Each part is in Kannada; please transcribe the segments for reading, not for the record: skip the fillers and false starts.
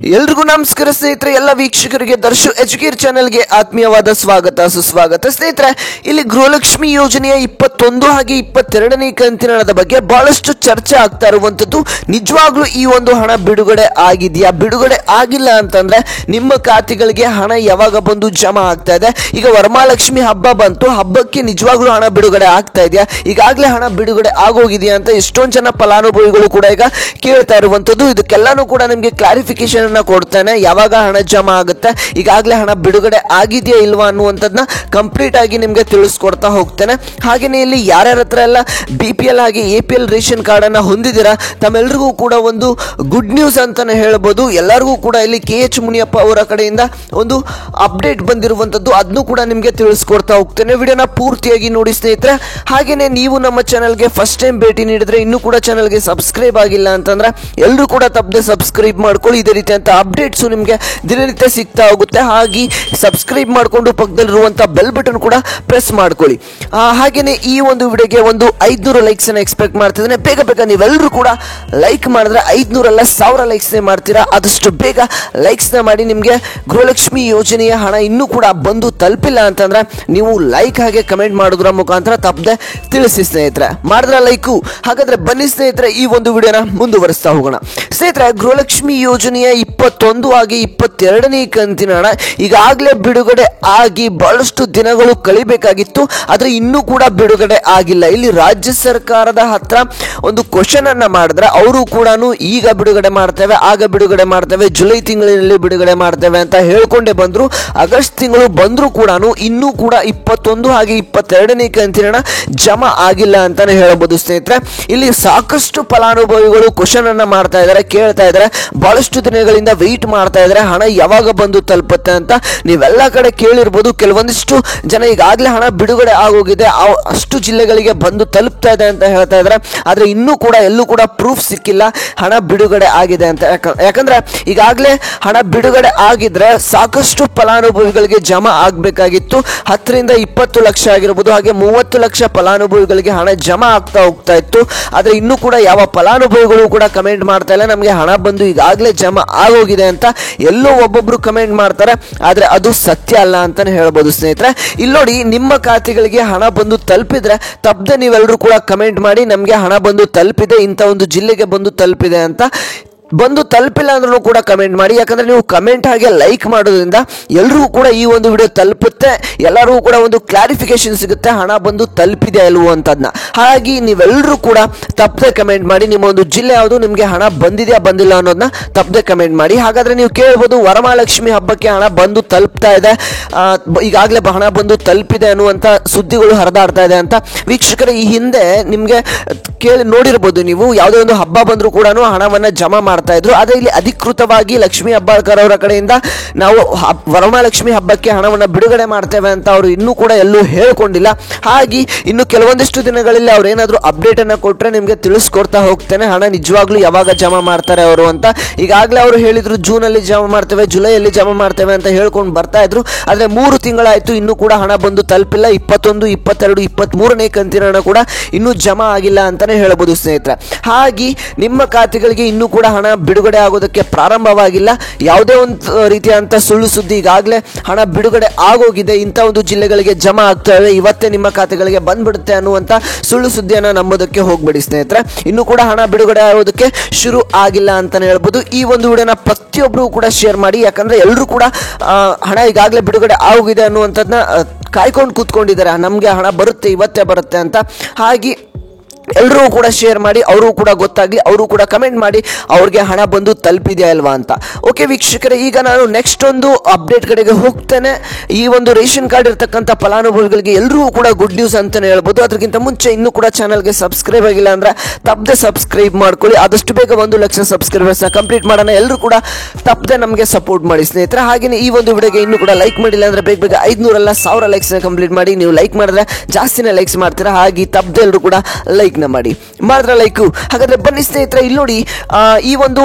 ಎಲ್ರಿಗೂ ನಮಸ್ಕಾರ ಸ್ನೇಹಿತರೆ, ಎಲ್ಲ ವೀಕ್ಷಕರಿಗೆ ದರ್ಶು ಎಜುಕೇರ್ ಚಾನೆಲ್ಗೆ ಆತ್ಮೀಯವಾದ ಸ್ವಾಗತ ಸುಸ್ವಾಗತ. ಸ್ನೇಹಿತರೆ, ಇಲ್ಲಿ ಗೃಹಲಕ್ಷ್ಮಿ ಯೋಜನೆಯ 21 ಹಾಗೆ 22ನೇ ಕಂತಿನ ಹಣದ ಬಗ್ಗೆ ಬಹಳಷ್ಟು ಚರ್ಚೆ ಆಗ್ತಾ ಇರುವಂತದ್ದು. ನಿಜವಾಗ್ಲೂ ಈ ಒಂದು ಹಣ ಬಿಡುಗಡೆ ಆಗಿದೆಯಾ, ಬಿಡುಗಡೆ ಆಗಿಲ್ಲ ಅಂತಂದ್ರೆ ನಿಮ್ಮ ಖಾತೆಗಳಿಗೆ ಹಣ ಯಾವಾಗ ಬಂದು ಜಮಾ ಆಗ್ತಾ ಇದೆ? ಈಗ ವರಮಹಾಲಕ್ಷ್ಮಿ ಹಬ್ಬ ಬಂತು, ಹಬ್ಬಕ್ಕೆ ನಿಜವಾಗ್ಲೂ ಹಣ ಬಿಡುಗಡೆ ಆಗ್ತಾ ಇದೆಯಾ, ಈಗಾಗಲೇ ಹಣ ಬಿಡುಗಡೆ ಆಗೋಗಿದೆಯಾ ಅಂತ ಎಷ್ಟೊಂದು ಜನ ಫಲಾನುಭವಿಗಳು ಕೂಡ ಈಗ ಕೇಳ್ತಾ ಇರುವಂತದ್ದು. ಇದಕ್ಕೆಲ್ಲಾನು ಕೂಡ ನಿಮಗೆ ಕ್ಲಾರಿಫಿಕೇಶನ್ ಕೊಡ್ತಾನೆ, ಯಾವಾಗ ಹಣ ಜಮಾ ಆಗುತ್ತೆ, ಈಗಾಗಲೇ ಹಣ ಬಿಡುಗಡೆ ಆಗಿದೆಯಾ ಇಲ್ವಾ ಅನ್ನುವಂಥದ್ದನ್ನ ಕಂಪ್ಲೀಟ್ ಆಗಿ ನಿಮಗೆ ತಿಳಿಸ್ಕೊಡ್ತಾ ಹೋಗ್ತೇನೆ. ಹಾಗೆಯೇ ಇಲ್ಲಿ ಯಾರ್ಯಾರ ಹತ್ರ ಎಲ್ಲ BPL ಹಾಗೆ APL ರೇಷನ್ ಕಾರ್ಡ್ ಅನ್ನ ಹೊಂದಿದ್ದೀರಾ ತಮ್ಮೆಲ್ಲರಿಗೂ ಕೂಡ ಒಂದು ಗುಡ್ ನ್ಯೂಸ್ ಅಂತಾನೆ ಹೇಳ್ಬೋದು. ಎಲ್ಲರಿಗೂ ಕೂಡ ಇಲ್ಲಿ KH ಮುನಿಯಪ್ಪ ಅವರ ಕಡೆಯಿಂದ ಒಂದು ಅಪ್ಡೇಟ್ ಬಂದಿರುವಂತದ್ದು, ಅದನ್ನು ಕೂಡ ನಿಮಗೆ ತಿಳಿಸ್ಕೊಡ್ತಾ ಹೋಗ್ತೇನೆ. ವಿಡಿಯೋನ ಪೂರ್ತಿಯಾಗಿ ನೋಡಿ ಸ್ನೇಹಿತರೆ. ಹಾಗೆಯೇ ನೀವು ನಮ್ಮ ಚಾನಲ್ಗೆ ಫಸ್ಟ್ ಟೈಮ್ ಭೇಟಿ ನೀಡಿದ್ರೆ ಇನ್ನೂ ಕೂಡ ಚಾನಲ್ಗೆ ಸಬ್ಸ್ಕ್ರೈಬ್ ಆಗಿಲ್ಲ ಅಂತಂದ್ರೆ ಎಲ್ಲರೂ ಕೂಡ ತಪ್ಪದೆ ಸಬ್ಸ್ಕ್ರೈಬ್ ಮಾಡ್ಕೊಳ್ಳಿ. ಇದೇ ರೀತಿ ಅಪ್ಡೇಟ್ಸ್ ನಿಮಗೆ ದಿನನಿತ್ಯ ಸಿಗ್ತಾ ಹೋಗುತ್ತೆ. ಹಾಗೆ ಸಬ್ಸ್ಕ್ರೈಬ್ ಮಾಡಿಕೊಂಡು ಪಕ್ಕದಲ್ಲಿರುವಂತಹ ಬೆಲ್ ಬಟನ್ ಕೂಡ ಪ್ರೆಸ್ ಮಾಡ್ಕೊಳ್ಳಿ. ಹಾಗೇನೆ ಈ ಒಂದು ವಿಡಿಯೋಗೆ ಒಂದು 500 ಲೈಕ್ಸ್ ಅನ್ನ ಎಕ್ಸ್ಪೆಕ್ಟ್ ಮಾಡ್ತಿದ್ದೇನೆ. ಬೇಗ ಬೇಗ ನೀವೆಲ್ಲರೂ ಕೂಡ ಲೈಕ್ ಮಾಡಿದ್ರೆ 500 ಅಲ್ಲ 1000 ಲೈಕ್ಸ್ ಮಾಡ್ತೀರಾ. ಆದಷ್ಟು ಬೇಗ ಲೈಕ್ಸ್ ನ ಮಾಡಿ. ನಿಮಗೆ ಗೃಹಲಕ್ಷ್ಮಿ ಯೋಜನೆಯ ಹಣ ಇನ್ನೂ ಕೂಡ ಬಂದು ತಲುಪಿಲ್ಲ ಅಂತಂದ್ರೆ ನೀವು ಲೈಕ್ ಹಾಗೆ ಕಮೆಂಟ್ ಮಾಡೋದ್ರ ಮುಖಾಂತರ ತಪ್ಪದೆ ತಿಳಿಸಿ ಸ್ನೇಹಿತರೆ. ಮಾಡಿದ್ರೆ ಲೈಕು. ಹಾಗಾದ್ರೆ ಬನ್ನಿ ಸ್ನೇಹಿತರೆ, ಈ ಒಂದು ವಿಡಿಯೋನ ಮುಂದುವರಿಸ್ತಾ ಹೋಗೋಣ. ಸ್ನೇಹಿತರೆ, ಗೃಹಲಕ್ಷ್ಮಿ ಯೋಜನೆಯ 21 ಹಾಗೆ 22ನೇ ಕಂತಿನ ಹಣ ಈಗಾಗಲೇ ಬಿಡುಗಡೆ ಆಗಿ ಬಹಳಷ್ಟು ದಿನಗಳು ಕಳಿಬೇಕಾಗಿತ್ತು, ಆದ್ರೆ ಇನ್ನೂ ಕೂಡ ಬಿಡುಗಡೆ ಆಗಿಲ್ಲ. ಇಲ್ಲಿ ರಾಜ್ಯ ಸರ್ಕಾರದ ಹತ್ರ ಒಂದು ಕ್ವಶನ್ ಅನ್ನ ಮಾಡಿದ್ರೆ ಅವರು ಕೂಡ ಈಗ ಬಿಡುಗಡೆ ಮಾಡ್ತೇವೆ, ಆಗ ಬಿಡುಗಡೆ ಮಾಡ್ತೇವೆ, ಜುಲೈ ತಿಂಗಳಿನಲ್ಲಿ ಬಿಡುಗಡೆ ಮಾಡ್ತೇವೆ ಅಂತ ಹೇಳ್ಕೊಂಡೇ ಬಂದ್ರು. ಆಗಸ್ಟ್ ತಿಂಗಳು ಬಂದ್ರು ಕೂಡ ಇನ್ನೂ ಕೂಡ 21 ಹಾಗೆ 22ನೇ ಕಂತಿನ ಹಣ ಜಮಾ ಆಗಿಲ್ಲ ಅಂತಾನೆ ಹೇಳಬಹುದು ಸ್ನೇಹಿತರೆ. ಇಲ್ಲಿ ಸಾಕಷ್ಟು ಫಲಾನುಭವಿಗಳು ಕ್ವಶನ್ ಅನ್ನ ಮಾಡ್ತಾ ಇದ್ದಾರೆ, ಕೇಳ್ತಾ ಇದ್ದಾರೆ, ಬಹಳಷ್ಟು ದಿನಗಳಿಂದ ವೆಯ್ಟ್ ಮಾಡ್ತಾ ಇದ್ದಾರೆ ಹಣ ಯಾವಾಗ ಬಂದು ತಲುಪುತ್ತೆ ಅಂತ. ನೀವೆಲ್ಲ ಕಡೆ ಕೇಳಿರ್ಬೋದು, ಕೆಲವೊಂದಿಷ್ಟು ಜನ ಈಗಾಗಲೇ ಹಣ ಬಿಡುಗಡೆ ಆಗೋಗಿದೆ, ಅಷ್ಟು ಜಿಲ್ಲೆಗಳಿಗೆ ಬಂದು ತಲುಪ್ತಾ ಇದೆ ಅಂತ ಹೇಳ್ತಾ ಇದ್ದಾರೆ. ಆದ್ರೆ ಇನ್ನೂ ಕೂಡ ಎಲ್ಲೂ ಕೂಡ ಪ್ರೂಫ್ ಸಿಕ್ಕಿಲ್ಲ ಹಣ ಬಿಡುಗಡೆ ಆಗಿದೆ ಅಂತ. ಯಾಕಂದ್ರೆ ಈಗಾಗಲೇ ಹಣ ಬಿಡುಗಡೆ ಆಗಿದ್ರೆ ಸಾಕಷ್ಟು ಫಲಾನುಭವಿಗಳಿಗೆ ಜಮಾ ಆಗ್ಬೇಕಾಗಿತ್ತು. 10 ರಿಂದ 20 ಲಕ್ಷ ಆಗಿರ್ಬೋದು, ಹಾಗೆ 30 ಲಕ್ಷ ಫಲಾನುಭವಿಗಳಿಗೆ ಹಣ ಜಮಾ ಆಗ್ತಾ ಹೋಗ್ತಾ ಇತ್ತು. ಆದ್ರೆ ಇನ್ನೂ ಕೂಡ ಯಾವ ಫಲಾನುಭವಿಗಳು ಕೂಡ ಕಮೆಂಟ್ ಮಾಡ್ತಾ ಇಲ್ಲ ನಮಗೆ ಹಣ ಬಂದು ಈಗಾಗಲೇ ಜಮಾ ಆಗೋಗಿದೆ ಅಂತ. ಎಲ್ಲೋ ಒಬ್ಬೊಬ್ರು ಕಮೆಂಟ್ ಮಾಡ್ತಾರೆ, ಆದ್ರೆ ಅದು ಸತ್ಯ ಅಲ್ಲ ಅಂತಾನೆ ಹೇಳ್ಬೋದು ಸ್ನೇಹಿತರೆ. ಇಲ್ಲಿ ನೋಡಿ, ನಿಮ್ಮ ಖಾತೆಗಳಿಗೆ ಹಣ ಬಂದು ತಲುಪಿದ್ರೆ ತಪ್ಪದೆ ನೀವೆಲ್ಲರೂ ಕೂಡ ಕಮೆಂಟ್ ಮಾಡಿ ನಮಗೆ ಹಣ ಬಂದು ತಲುಪಿದೆ, ಇಂಥ ಒಂದು ಜಿಲ್ಲೆಗೆ ಬಂದು ತಲುಪಿದೆ ಅಂತ. ಬಂದು ತಲುಪಿಲ್ಲ ಅಂದ್ರೂ ಕೂಡ ಕಮೆಂಟ್ ಮಾಡಿ. ಯಾಕಂದ್ರೆ ನೀವು ಕಮೆಂಟ್ ಹಾಗೆ ಲೈಕ್ ಮಾಡೋದ್ರಿಂದ ಎಲ್ರಿಗೂ ಕೂಡ ಈ ಒಂದು ವಿಡಿಯೋ ತಲುಪುತ್ತೆ, ಎಲ್ಲರಿಗೂ ಕೂಡ ಒಂದು ಕ್ಲಾರಿಫಿಕೇಶನ್ ಸಿಗುತ್ತೆ ಹಣ ಬಂದು ತಲುಪಿದೆ ಅಲ್ವೋ ಅಂತದ್ನ. ಹಾಗಾಗಿ ನೀವೆಲ್ಲರೂ ಕೂಡ ತಪ್ಪದೆ ಕಮೆಂಟ್ ಮಾಡಿ, ನಿಮ್ಮ ಒಂದು ಜಿಲ್ಲೆ ಯಾವುದು, ನಿಮಗೆ ಹಣ ಬಂದಿದೆಯಾ ಬಂದಿಲ್ಲ ಅನ್ನೋದನ್ನ ತಪ್ಪದೆ ಕಮೆಂಟ್ ಮಾಡಿ. ಹಾಗಾದ್ರೆ ನೀವು ಕೇಳ್ಬೋದು, ವರಮಹಾಲಕ್ಷ್ಮಿ ಹಬ್ಬಕ್ಕೆ ಹಣ ಬಂದು ತಲುಪ್ತಾ ಇದೆ, ಈಗಾಗಲೇ ಹಣ ಬಂದು ತಲುಪಿದೆ ಅನ್ನುವಂಥ ಸುದ್ದಿಗಳು ಹರಿದಾಡ್ತಾ ಇದೆ ಅಂತ. ವೀಕ್ಷಕರೇ, ಈ ಹಿಂದೆ ನಿಮಗೆ ನೋಡಿರ್ಬೋದು ನೀವು, ಯಾವುದೇ ಒಂದು ಹಬ್ಬ ಬಂದರೂ ಕೂಡ ಹಣವನ್ನ ಜಮಾ ಮಾಡ್ತಾ ಇದ್ರು. ಆದ್ರೆ ಇಲ್ಲಿ ಅಧಿಕೃತವಾಗಿ ಲಕ್ಷ್ಮೀ ಹೆಬ್ಬಾಳ್ಕರ್ ಅವರ ಕಡೆಯಿಂದ ನಾವು ವರಮಹಾಲಕ್ಷ್ಮಿ ಹಬ್ಬಕ್ಕೆ ಹಣವನ್ನ ಬಿಡುಗಡೆ ಮಾಡ್ತೇವೆ ಅಂತ ಅವರು ಇನ್ನೂ ಕೂಡ ಎಲ್ಲೂ ಹೇಳ್ಕೊಂಡಿಲ್ಲ. ಹಾಗೆ ಇನ್ನು ಕೆಲವೊಂದಿಷ್ಟು ದಿನಗಳಲ್ಲಿ ಅವ್ರು ಏನಾದ್ರು ಅಪ್ಡೇಟ್ ಅನ್ನ ಕೊಟ್ರೆ ನಿಮ್ಗೆ ತಿಳಿಸ್ಕೊಡ್ತಾ ಹೋಗ್ತೇನೆ ಹಣ ನಿಜವಾಗ್ಲೂ ಯಾವಾಗ ಜಮಾ ಮಾಡ್ತಾರೆ ಅವರು ಅಂತ. ಈಗಾಗಲೇ ಅವರು ಹೇಳಿದ್ರು ಜೂನ್ ಅಲ್ಲಿ ಜಮಾ ಮಾಡ್ತೇವೆ, ಜುಲೈಯಲ್ಲಿ ಜಮಾ ಮಾಡ್ತೇವೆ ಅಂತ ಹೇಳ್ಕೊಂಡು ಬರ್ತಾ ಇದ್ರು. ಆದ್ರೆ 3 ತಿಂಗಳಾಯ್ತು, ಇನ್ನೂ ಕೂಡ ಹಣ ಬಂದು ತಲುಪಿಲ್ಲ. 21, 22, 23ನೇ ಕಂತಿನ ಹಣ ಕೂಡ ಇನ್ನೂ ಜಮಾ ಆಗಿಲ್ಲ ಅಂತಾನೆ ಹೇಳ್ಬೋದು ಸ್ನೇಹಿತರೆ. ಹಾಗೆ ನಿಮ್ಮ ಖಾತೆಗಳಿಗೆ ಇನ್ನೂ ಕೂಡ ಹಣ ಬಿಡುಗಡೆ ಆಗೋದಕ್ಕೆ ಪ್ರಾರಂಭವಾಗಿಲ್ಲ. ಯಾವುದೇ ಒಂದು ರೀತಿಯಂತ ಸುಳ್ಳು ಸುದ್ದಿ ಈಗಾಗಲೇ ಹಣ ಬಿಡುಗಡೆ ಆಗೋಗಿದೆ, ಇಂಥ ಒಂದು ಜಿಲ್ಲೆಗಳಿಗೆ ಜಮಾ ಆಗ್ತವೆ, ಇವತ್ತೇ ನಿಮ್ಮ ಖಾತೆಗಳಿಗೆ ಬಂದ್ಬಿಡುತ್ತೆ ಅನ್ನುವಂತ ಸುಳ್ಳು ಸುದ್ದಿಯನ್ನ ನಂಬೋದಕ್ಕೆ ಹೋಗ್ಬೇಡಿ ಸ್ನೇಹಿತರೆ. ಇನ್ನೂ ಕೂಡ ಹಣ ಬಿಡುಗಡೆ ಆಗೋದಕ್ಕೆ ಶುರು ಆಗಿಲ್ಲ ಅಂತಾನೆ ಹೇಳ್ಬೋದು. ಈ ಒಂದು ವಿಡಿಯೋನ ಪ್ರತಿಯೊಬ್ಬರು ಕೂಡ ಶೇರ್ ಮಾಡಿ, ಯಾಕಂದ್ರೆ ಎಲ್ಲರೂ ಕೂಡ ಹಣ ಈಗಾಗಲೇ ಬಿಡುಗಡೆ ಆಗೋಗಿದೆ ಅನ್ನುವಂಥದ್ದನ್ನ ಕಾಯ್ಕೊಂಡು ಕೂತ್ಕೊಂಡಿದ್ದಾರೆ, ನಮಗೆ ಹಣ ಬರುತ್ತೆ ಇವತ್ತೇ ಬರುತ್ತೆ ಅಂತ. ಹಾಗೆ ಎಲ್ಲರೂ ಕೂಡ ಶೇರ್ ಮಾಡಿ, ಅವರು ಕೂಡ ಗೊತ್ತಾಗಲಿ, ಅವರು ಕೂಡ ಕಮೆಂಟ್ ಮಾಡಿ ಅವ್ರಿಗೆ ಹಣ ಬಂದು ತಲುಪಿದೆಯಾ ಅಲ್ವಾ ಅಂತ. ಓಕೆ ವೀಕ್ಷಕರೇ, ಈಗ ನಾನು ನೆಕ್ಸ್ಟ್ ಒಂದು ಅಪ್ಡೇಟ್ ಕಡೆಗೆ ಹೋಗ್ತೇನೆ. ಈ ಒಂದು ರೇಷನ್ ಕಾರ್ಡ್ ಇರ್ತಕ್ಕಂಥ ಫಲಾನುಭವಿಗಳಿಗೆ ಎಲ್ಲರೂ ಕೂಡ ಗುಡ್ ನ್ಯೂಸ್ ಅಂತಾನೆ ಹೇಳ್ಬೋದು. ಅದಕ್ಕಿಂತ ಮುಂಚೆ ಇನ್ನೂ ಕೂಡ ಚಾನಲ್ಗೆ ಸಬ್ಸ್ಕ್ರೈಬ್ ಆಗಿಲ್ಲ ಅಂದ್ರೆ ತಪ್ಪದೆ ಸಬ್ಸ್ಕ್ರೈಬ್ ಮಾಡ್ಕೊಳ್ಳಿ. ಆದಷ್ಟು ಬೇಗ 1 ಲಕ್ಷ ಸಬ್ಸ್ಕ್ರೈಬರ್ಸ್ ಕಂಪ್ಲೀಟ್ ಮಾಡೋಣ. ಎಲ್ಲರೂ ಕೂಡ ತಪ್ಪದೆ ನಮಗೆ ಸಪೋರ್ಟ್ ಮಾಡಿ ಸ್ನೇಹಿತರೆ. ಹಾಗೆಯೇ ಈ ಒಂದು ವಿಡಿಯೋಗೆ ಇನ್ನೂ ಕೂಡ ಲೈಕ್ ಮಾಡಿಲ್ಲ ಅಂದ್ರೆ ಬೇಗ ಬೇಗ 500 ಅಲ್ಲ 1000 ಲೈಕ್ಸ್ ಕಂಪ್ಲೀಟ್ ಮಾಡಿ. ನೀವು ಲೈಕ್ ಮಾಡಿದ್ರೆ ಜಾಸ್ತಿನೇ ಲೈಕ್ಸ್ ಮಾಡ್ತೀರಾ. ಹಾಗೆ ತಪ್ಪದೆ ಎಲ್ಲರೂ ಕೂಡ ಲೈಕ್ ಮಾಡಿ ಮಾಡಿದ್ರೆ ಲೈಕು. ಹಾಗಾದ್ರೆ ಬನ್ನಿ ಸ್ನೇಹಿತರೆ, ಇಲ್ಲಿ ನೋಡಿ, ಈ ಒಂದು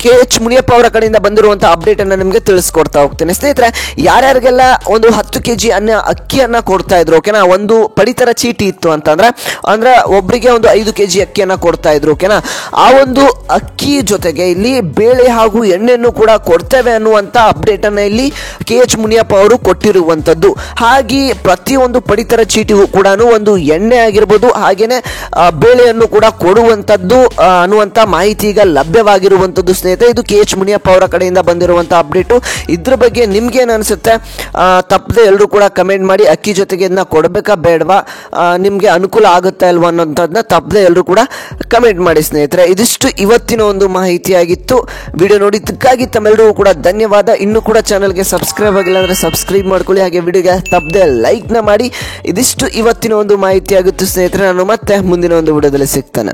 KH ಮುನಿಯಪ್ಪ ಅವರ ಕಡೆಯಿಂದ ಬಂದಿರುವಂತಹ ಅಪ್ಡೇಟ್ ಅನ್ನ ನಿಮಗೆ ತಿಳಿಸ್ಕೊಡ್ತಾ ಹೋಗ್ತೇನೆ ಸ್ನೇಹಿತರೆ. ಯಾರ್ಯಾರಿಗೆಲ್ಲ ಒಂದು 10 kg ಅಕ್ಕಿಯನ್ನ ಕೊಡ್ತಾ ಇದ್ರು, ಓಕೆನಾ, ಒಂದು ಪಡಿತರ ಚೀಟಿ ಇತ್ತು ಅಂದ್ರೆ ಒಬ್ಬರಿಗೆ ಒಂದು 5 kg ಅಕ್ಕಿಯನ್ನ ಕೊಡ್ತಾ ಇದ್ರು, ಓಕೆನಾ. ಆ ಒಂದು ಅಕ್ಕಿ ಜೊತೆಗೆ ಇಲ್ಲಿ ಬೇಳೆ ಹಾಗೂ ಎಣ್ಣೆಯನ್ನು ಕೂಡ ಕೊಡ್ತೇವೆ ಅನ್ನುವಂತ ಅಪ್ಡೇಟ್ ಅನ್ನ ಇಲ್ಲಿ KH ಮುನಿಯಪ್ಪ ಅವರು ಕೊಟ್ಟಿರುವಂತದ್ದು. ಹಾಗೆ ಪ್ರತಿಯೊಂದು ಪಡಿತರ ಚೀಟಿಗೂ ಕೂಡ ಒಂದು ಎಣ್ಣೆ ಆಗಿರ್ಬೋದು, ಹಾಗೇನೆ ಬೇಳೆಯನ್ನು ಕೂಡ ಕೊಡುವಂತದ್ದು ಅನ್ನುವಂತ ಮಾಹಿತಿ ಈಗ ಲಭ್ಯವಾಗಿರುವಂತದ್ದು ಸ್ನೇಹಿತರೆ. ಇದು KH ಮುನಿಯಪ್ಪ ಅವರ ಕಡೆಯಿಂದ ಬಂದಿರುವಂತಹ ಅಪ್ಡೇಟು. ಇದ್ರ ಬಗ್ಗೆ ನಿಮ್ಗೆ ಏನು ಅನ್ಸುತ್ತೆ ತಪ್ಪದೆ ಎಲ್ಲರೂ ಕೂಡ ಕಮೆಂಟ್ ಮಾಡಿ. ಅಕ್ಕಿ ಜೊತೆಗೆ ಇದನ್ನ ಕೊಡಬೇಕಾ ಬೇಡವಾ, ನಿಮ್ಗೆ ಅನುಕೂಲ ಆಗುತ್ತಾ ಇಲ್ವಾ ಅನ್ನೋಂಥದ್ದನ್ನ ತಪ್ಪದೆ ಎಲ್ಲರೂ ಕೂಡ ಕಮೆಂಟ್ ಮಾಡಿ ಸ್ನೇಹಿತರೆ. ಇದಿಷ್ಟು ಇವತ್ತಿನ ಒಂದು ಮಾಹಿತಿಯಾಗಿತ್ತು. ವಿಡಿಯೋ ನೋಡಿದ್ದಕ್ಕಾಗಿ ತಮ್ಮೆಲ್ಲರಿಗೂ ಕೂಡ ಧನ್ಯವಾದ. ಇನ್ನೂ ಕೂಡ ಚಾನಲ್ಗೆ ಸಬ್ಸ್ಕ್ರೈಬ್ ಆಗಿಲ್ಲ ಅಂದ್ರೆ ಸಬ್ಸ್ಕ್ರೈಬ್ ಮಾಡ್ಕೊಳ್ಳಿ, ಹಾಗೆ ವಿಡಿಯೋಗೆ ತಪ್ಪದೆ ಲೈಕ್ನ ಮಾಡಿ. ಇದಿಷ್ಟು ಇವತ್ತಿನ ಒಂದು ಮಾಹಿತಿಯಾಗಿತ್ತು ಸ್ನೇಹಿತರೆ. ನಾನು ಮತ್ತೆ ಮುಂದಿನ ಒಂದು ವಿಡಿಯೋದಲ್ಲಿ ಸಿಗ್ತಾನೆ.